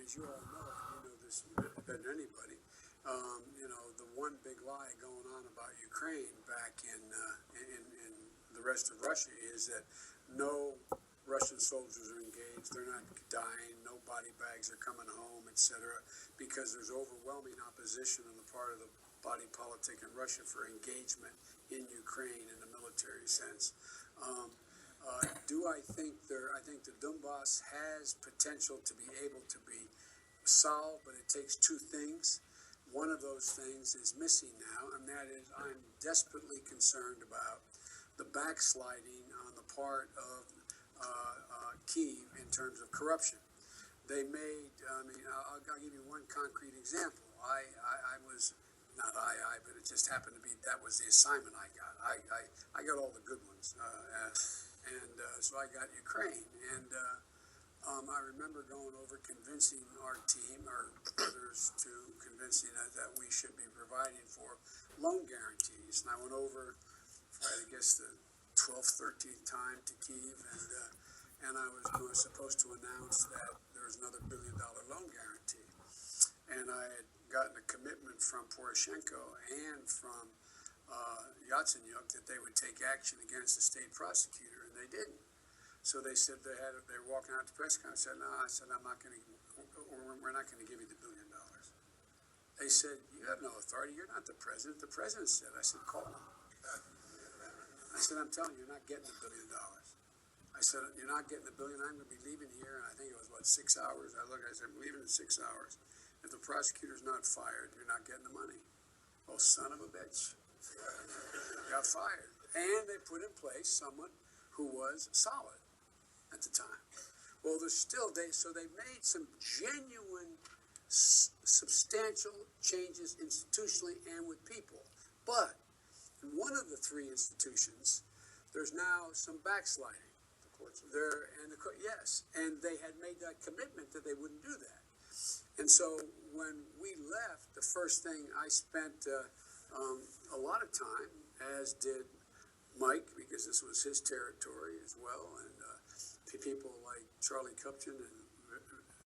as you all know, and you know this better than anybody, the one big lie going on about Ukraine back in the rest of Russia is that no Russian soldiers are engaged, they're not dying, no body bags are coming home, etc., because there's overwhelming opposition on the part of the body politic in Russia for engagement in Ukraine in the military sense. I think the Donbass has potential to be able to be solved, but it takes two things. One of those things is missing now, and that is I'm desperately concerned about the backsliding on the part of Kyiv in terms of corruption. They made, I'll give you one concrete example. I was, not but it just happened to be, that was the assignment I got. I got all the good ones. So I got Ukraine. And I remember going over convincing our team, or others, to convincing us that we should be providing for loan guarantees. And I went over, I guess, the 12th, 13th time to Kyiv, and I was supposed to announce that there was another $1 billion loan guarantee. And I had gotten a commitment from Poroshenko and from Yatsenyuk that they would take action against the state prosecutor, and they didn't. So they said they were walking out to the press conference. I said, no, I'm not going to, we're not going to give you the $1 billion. They said, you have no authority. You're not the president. The president said. I said, call him. I said, I'm telling you, you're not getting the $1 billion. I said, you're not getting the $1 billion. I'm going to be leaving here, and I think it was, 6 hours? I said, I'm leaving in 6 hours. If the prosecutor's not fired, you're not getting the money. Oh, son of a bitch. Got fired. And they put in place someone who was solid at the time. Well, so they made some genuine, substantial changes institutionally and with people. But in one of the three institutions, there's now some backsliding. The courts are there, yes, and they had made that commitment that they wouldn't do that. And so when we left, the first thing I spent a lot of time, as did Mike, because this was his territory as well, and people like Charlie Kupchan and